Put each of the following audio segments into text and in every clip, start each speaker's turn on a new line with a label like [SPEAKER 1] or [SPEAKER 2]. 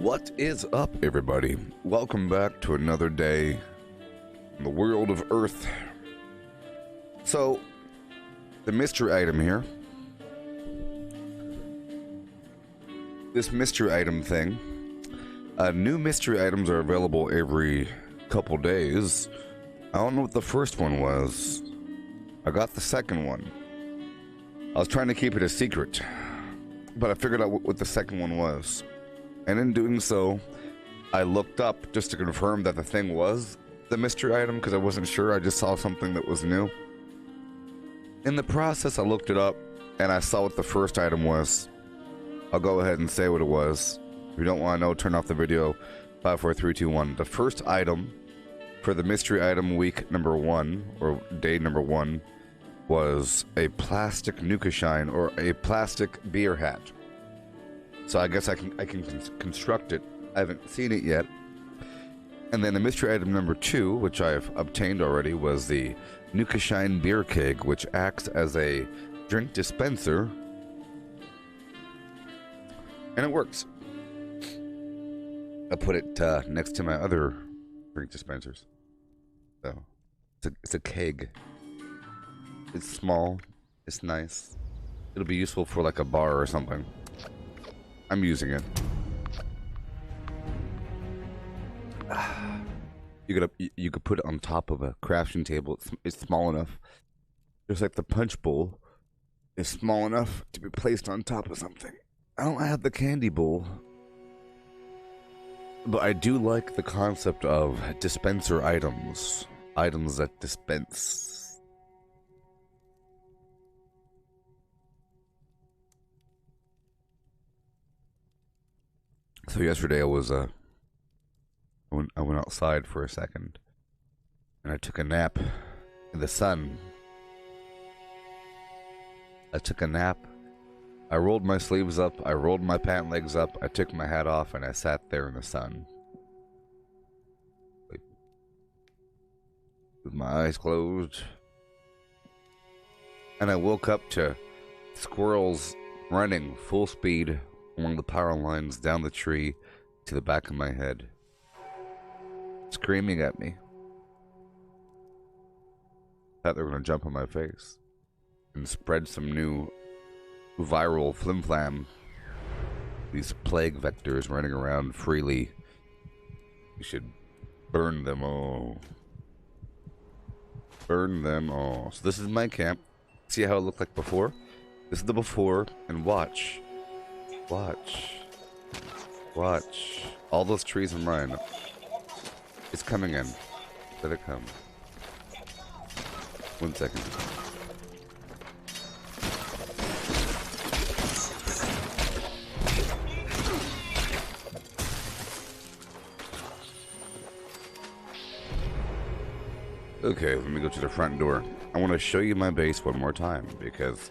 [SPEAKER 1] What is up, everybody? Welcome back to another day in the world of Earth. So, the mystery item here. This mystery item thing. New mystery items are available every couple days. I don't know what the first one was. I got the second one. I was trying to keep it a secret, but I figured out what the second one was. And in doing so, I looked up just to confirm that the thing was the mystery item, because I wasn't sure. I just saw something that was new. In the process, I looked it up, and I saw what the first item was. I'll go ahead and say what it was. If you don't want to know, turn off the video. 5, 4, 3, 2, 1. The first item for the mystery item week number 1, or day number 1, was a plastic Nuka Shine, or a plastic beer hat. So I guess I can construct it. I haven't seen it yet. And then the mystery item number 2, which I have obtained already, was the Nuka Shine beer keg, which acts as a drink dispenser. And it works. I put it next to my other drink dispensers. So it's a keg. It's small. It's nice. It'll be useful for like a bar or something. I'm using it. You could put it on top of a crafting table. It's small enough. Just like the punch bowl is small enough to be placed on top of something. I don't have the candy bowl, but I do like the concept of dispenser items. Items that dispense. So yesterday I was I went outside for a second, and I took a nap in the sun. I took a nap. I rolled my sleeves up. I rolled my pant legs up. I took my hat off, and I sat there in the sun with my eyes closed. And I woke up to squirrels running full speed along the power lines down the tree to the back of my head, screaming at me. Thought they were going to jump on my face and spread some new viral flim-flam. These plague vectors running around freely. We should burn them all. Burn them all. So this is my camp. See how it looked like before? This is the before, and watch. Watch. Watch. All those trees are mine. It's coming in. Let it come. 1 second. Okay, let me go to the front door. I want to show you my base one more time because,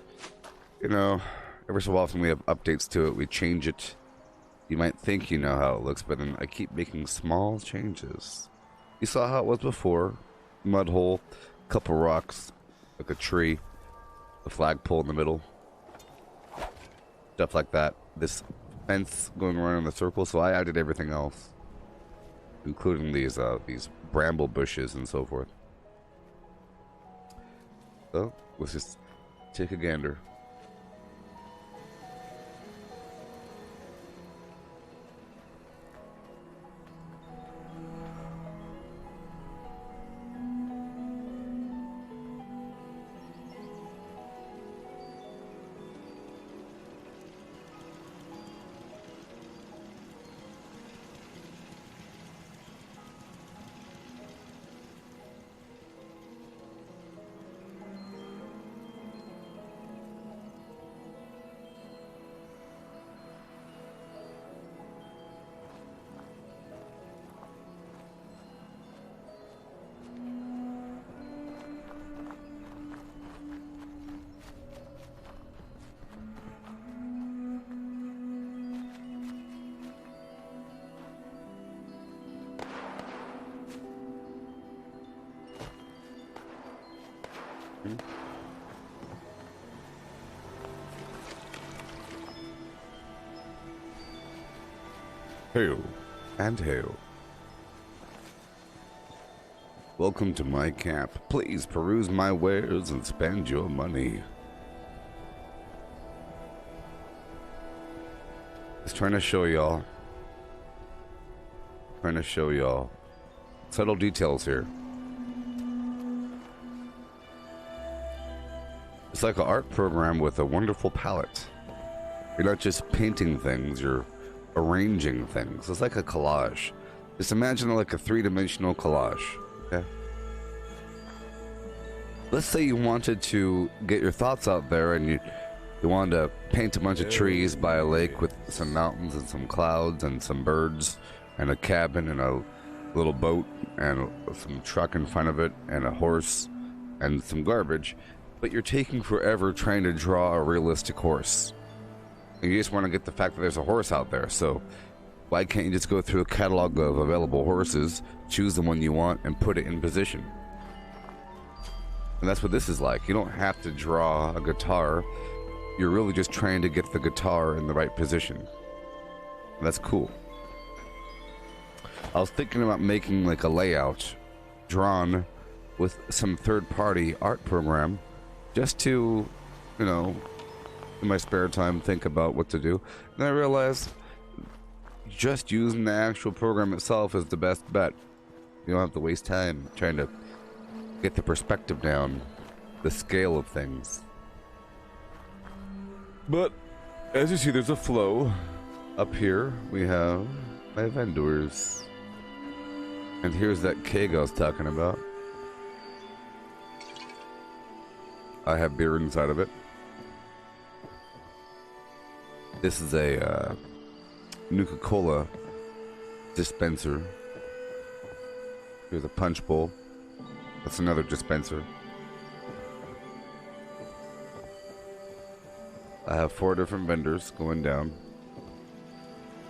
[SPEAKER 1] you know, every so often we have updates to it, we change it. You might think you know how it looks, but then I keep making small changes. You saw how it was before. Mud hole, couple rocks, like a tree, a flagpole in the middle. Stuff like that. This fence going around in the circle, so I added everything else. Including these bramble bushes and so forth. So, let's just take a gander. Hail and hail. Welcome to my camp. Please peruse my wares and spend your money. Just trying to show y'all. Subtle details here. It's like an art program with a wonderful palette. You're not just painting things, you're arranging things. It's like a collage. Just imagine like a three-dimensional collage, okay? Let's say you wanted to get your thoughts out there and you wanted to paint a bunch of trees by a lake with some mountains and some clouds and some birds and a cabin and a little boat and some truck in front of it and a horse and some garbage, but you're taking forever trying to draw a realistic horse. And you just want to get the fact that there's a horse out there, so why can't you just go through a catalog of available horses, choose the one you want, and put it in position? And that's what this is like. You don't have to draw a guitar. You're really just trying to get the guitar in the right position. And that's cool. I was thinking about making like a layout drawn with some third-party art program just to, you know, in my spare time think about what to do. And I realized just using the actual program itself is the best bet. You don't have to waste time trying to get the perspective down, the scale of things. But as you see, there's a flow. Up here we have my vendors, and here's that keg I was talking about. I have beer inside of it. This is a Nuka-Cola dispenser. Here's a punch bowl. That's another dispenser. I have 4 different vendors going down.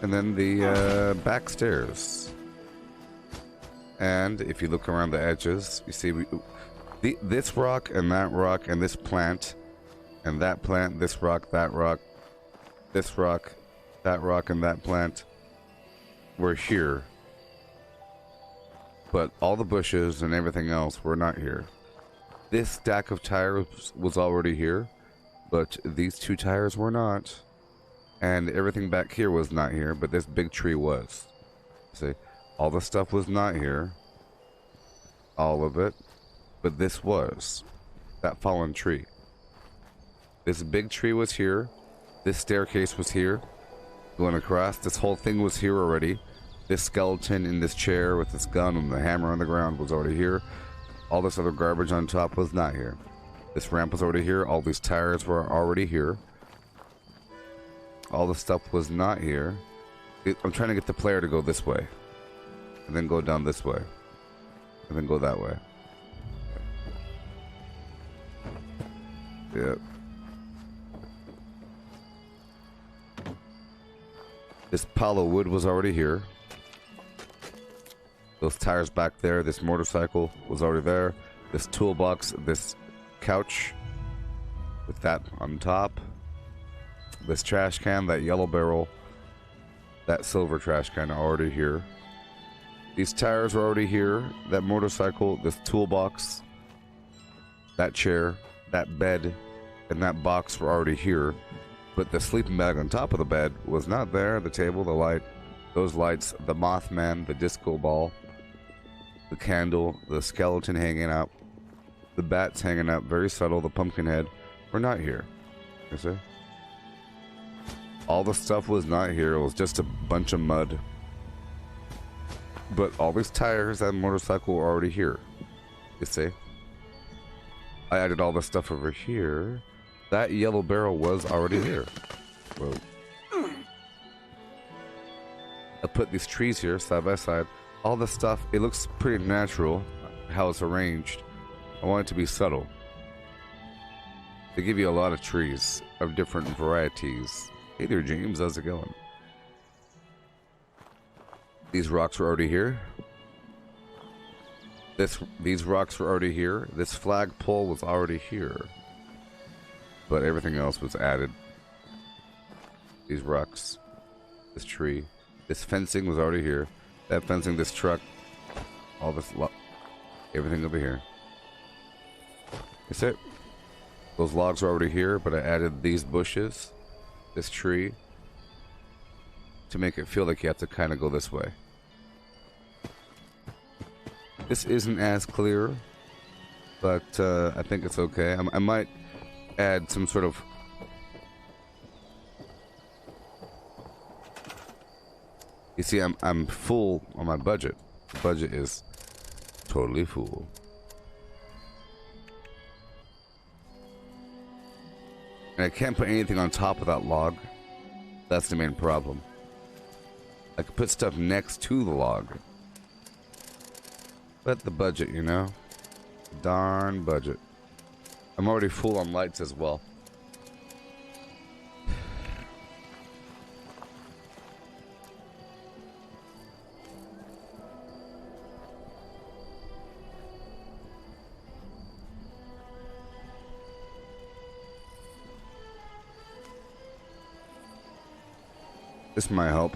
[SPEAKER 1] And then the back stairs. And if you look around the edges, you see this rock and this plant and that plant, this rock, that rock, this rock, that rock, and that plant were here. But all the bushes and everything else were not here. This stack of tires was already here, but these 2 tires were not. And everything back here was not here, but this big tree was. See, all the stuff was not here. All of it. But this was. That fallen tree. This big tree was here. This staircase was here. Going across. This whole thing was here already. This skeleton in this chair with this gun and the hammer on the ground was already here. All this other garbage on top was not here. This ramp was already here. All these tires were already here. All the stuff was not here. I'm trying to get the player to go this way. And then go down this way. And then go that way. Yep. This pile of wood was already here. Those tires back there, this motorcycle was already there. This toolbox, this couch with that on top. This trash can, that yellow barrel, that silver trash can are already here. These tires are already here. That motorcycle, this toolbox, that chair, that bed, and that box were already here. But the sleeping bag on top of the bed was not there. The table, the light, those lights, the Mothman, the disco ball, the candle, the skeleton hanging out, the bats hanging out, very subtle, the pumpkin head, were not here. You see? All the stuff was not here. It was just a bunch of mud. But all these tires and motorcycle were already here. You see? I added all the stuff over here. That yellow barrel was already here. Whoa. I put these trees here side by side. All the stuff, it looks pretty natural how it's arranged. I want it to be subtle. They give you a lot of trees of different varieties. Hey there, James, how's it going? These rocks were already here. These rocks were already here. This flagpole was already here. But everything else was added. These rocks, this tree, This fencing was already here. That fencing, this truck, all this, everything over here. That's it. Those logs are already here, but I added these bushes, this tree, to make it feel like you have to kind of go this way. This isn't as clear, but I think it's okay. I might add some sort of... You see, I'm full on my budget. The budget is totally full. And I can't put anything on top of that log. That's the main problem. I could put stuff next to the log. But the budget, you know? Darn budget. I'm already full on lights as well. This might help.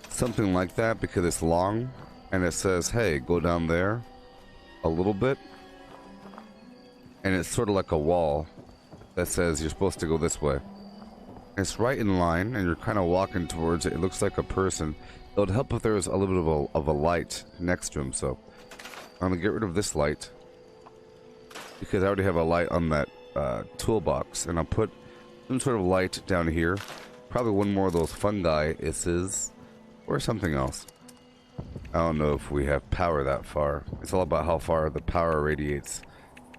[SPEAKER 1] Something like that, because it's long and it says, hey, go down there a little bit. And it's sort of like a wall that says you're supposed to go this way. It's right in line and you're kind of walking towards it. It looks like a person. It would help if there was a little bit of a light next to him. So I'm going to get rid of this light because I already have a light on that toolbox. And I'll put some sort of light down here. Probably one more of those fungi isses. Or something else. I don't know if we have power that far. It's all about how far the power radiates,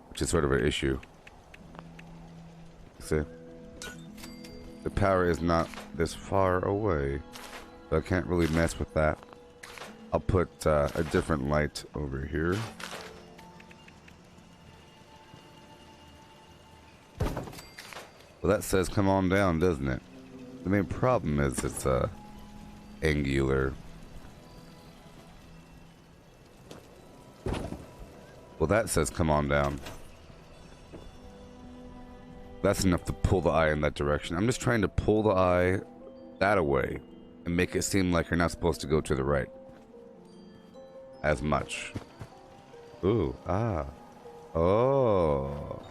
[SPEAKER 1] which is sort of an issue. See? The power is not this far away, so I can't really mess with that. I'll put a different light over here. Well, that says come on down, doesn't it? The main problem is it's angular. Well, that says come on down. That's enough to pull the eye in that direction. I'm just trying to pull the eye that away and make it seem like you're not supposed to go to the right as much. Ooh, ah. Oh.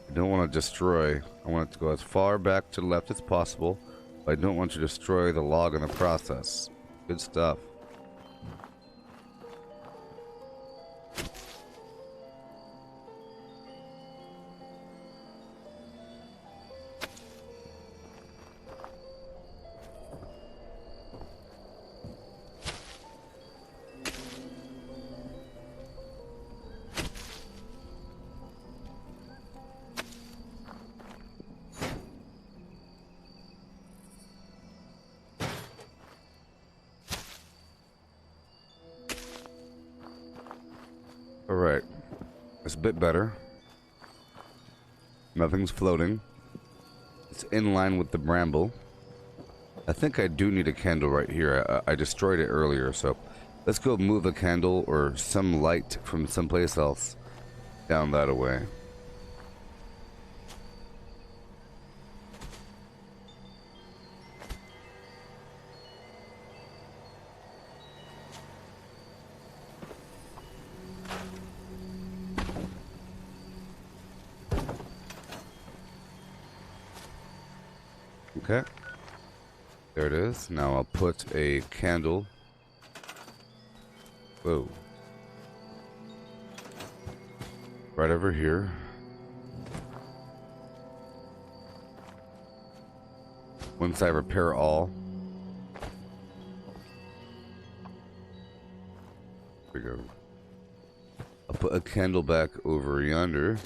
[SPEAKER 1] I don't want to destroy. I want it to go as far back to the left as possible, but I don't want to destroy the log in the process. Good stuff. Alright, it's a bit better. Nothing's floating. It's in line with the bramble. I think I do need a candle right here. I destroyed it earlier, so let's go move a candle or some light from someplace else down that away. Okay, there it is. Now I'll put a candle. Whoa. Right over here. Once I repair all. There we go. I'll put a candle back over yonder.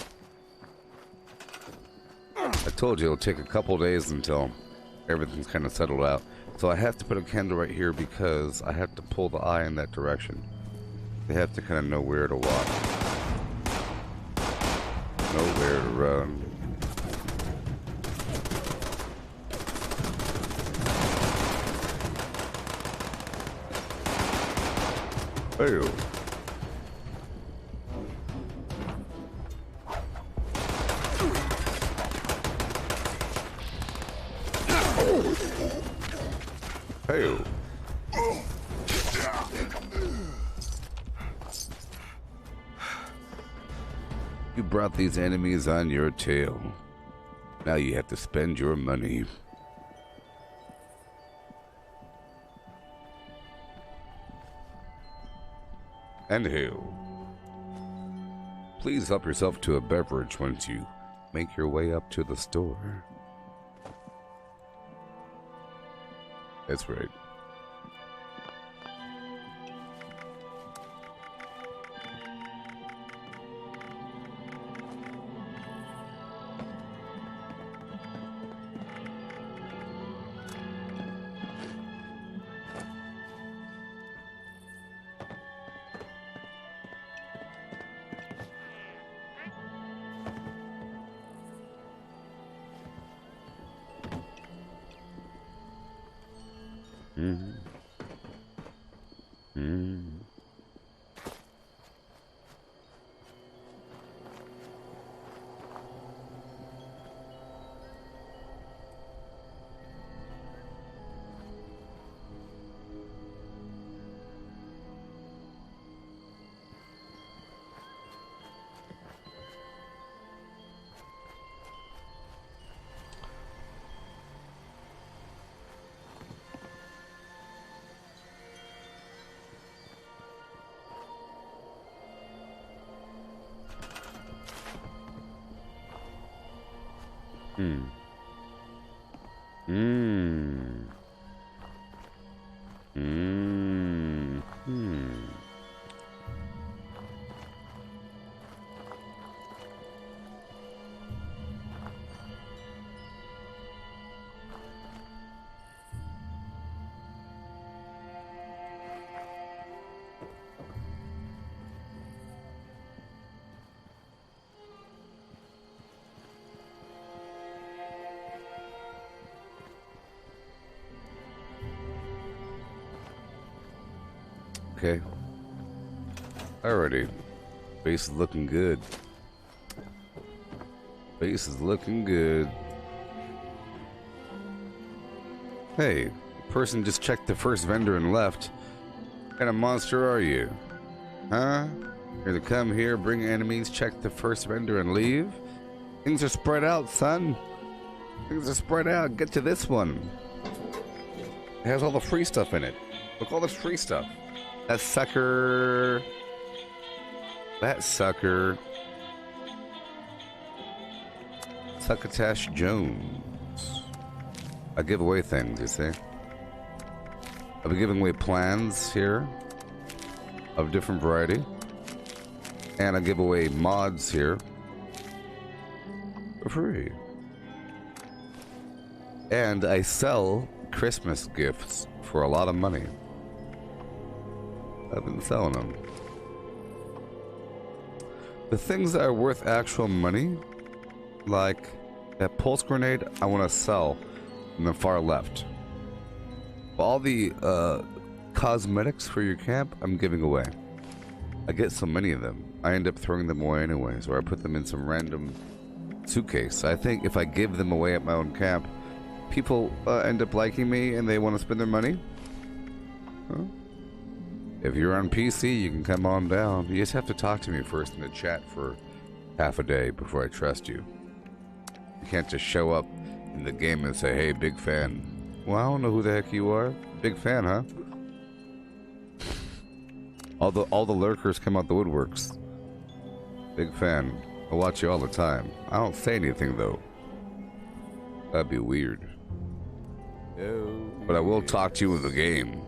[SPEAKER 1] I told you it'll take a couple days until everything's kind of settled out. So I have to put a candle right here because I have to pull the eye in that direction. They have to kind of know where to walk. Know where to run. Hey. Hey. You brought these enemies on your tail. Now you have to spend your money. And who? Please help yourself to a beverage once you make your way up to the store. That's right. Okay. Alrighty. Base is looking good. Base is looking good. Hey, person just checked the first vendor and left. What kind of monster are you? Huh? You're to come here, bring enemies, check the first vendor and leave? Things are spread out, son. Things are spread out. Get to this one. It has all the free stuff in it. Look, all this free stuff. That sucker. That sucker. Succotash Jones. I give away things, you see. I'll be giving away plans here of different variety. And I give away mods here for free. And I sell Christmas gifts for a lot of money. I've been selling them. The things that are worth actual money, like that pulse grenade, I want to sell in the far left. All the cosmetics for your camp, I'm giving away. I get so many of them, I end up throwing them away anyways, or I put them in some random suitcase. I think if I give them away at my own camp, people end up liking me and they want to spend their money. Huh? If you're on PC, you can come on down. You just have to talk to me first in the chat for half a day before I trust you. You can't just show up in the game and say, hey, big fan. Well, I don't know who the heck you are. Big fan, huh? All the lurkers come out the woodworks. Big fan. I watch you all the time. I don't say anything, though. That'd be weird. But I will talk to you in the game.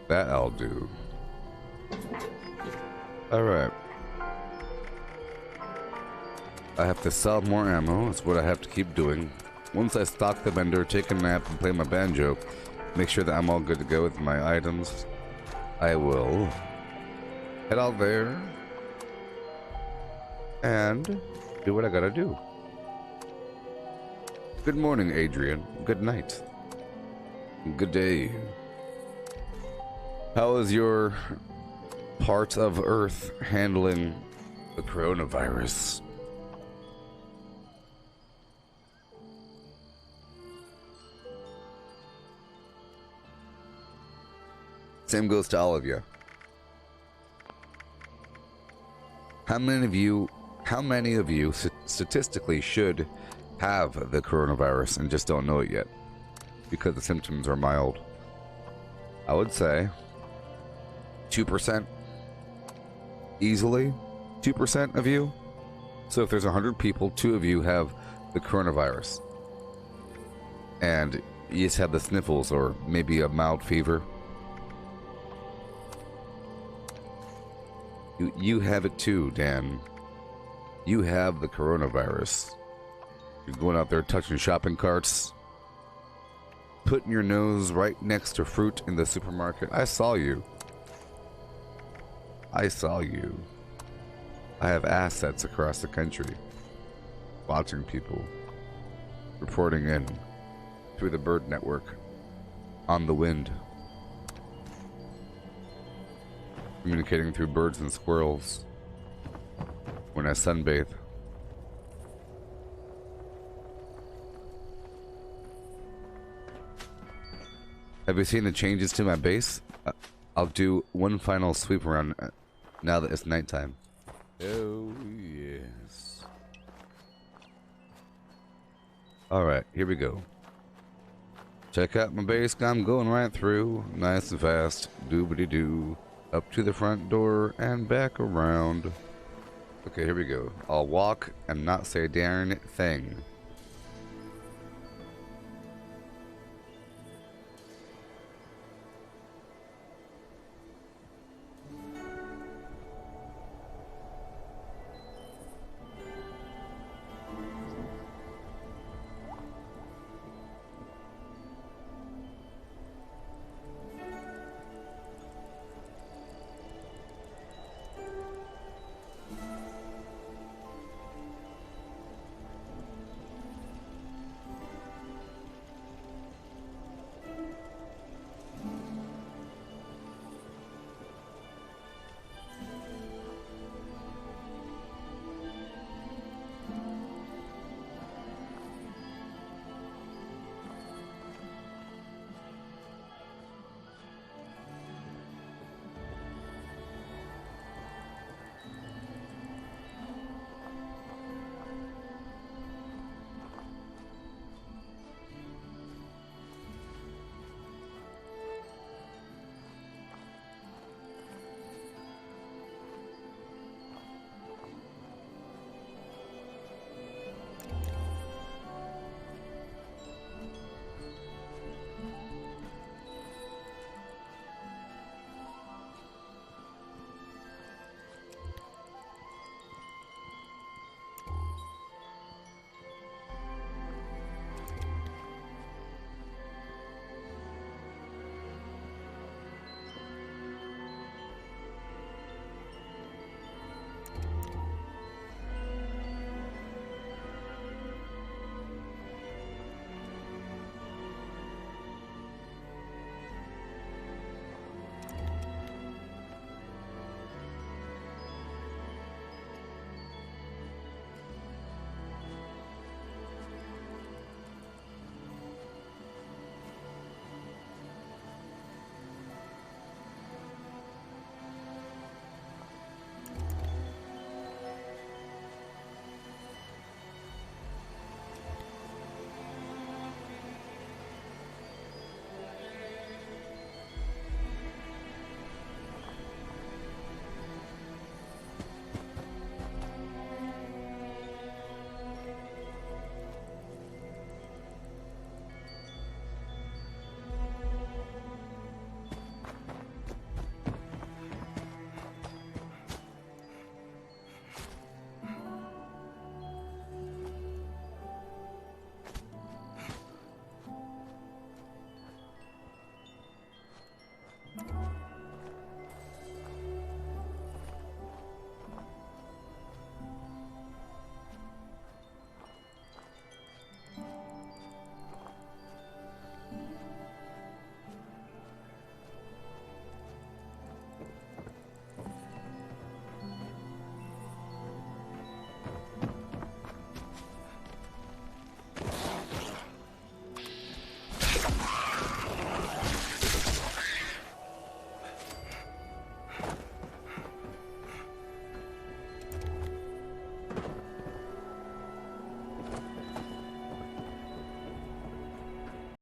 [SPEAKER 1] That I'll do. Alright. I have to sell more ammo. That's what I have to keep doing. Once I stock the vendor, take a nap, and play my banjo, make sure that I'm all good to go with my items, I will head out there and do what I gotta do. Good morning, Adrian. Good night. Good day. How is your part of Earth handling the coronavirus? Same goes to all of you. How many of you statistically should have the coronavirus and just don't know it yet because the symptoms are mild? I would say 2%. Easily 2% of you. So if there's 100 people, 2 of you have the coronavirus. And you just have the sniffles or maybe a mild fever. You have it too, Dan. You have the coronavirus. You're going out there touching shopping carts, putting your nose right next to fruit in the supermarket. I saw you. I saw you. I have assets across the country, watching people, reporting in through the bird network, on the wind, communicating through birds and squirrels when I sunbathe. Have you seen the changes to my base? I'll do one final sweep around now that it's nighttime. Oh, yes. Alright, here we go. Check out my base. I'm going right through. Nice and fast. Doobity-doo. Up to the front door and back around. Okay, here we go. I'll walk and not say a darn thing.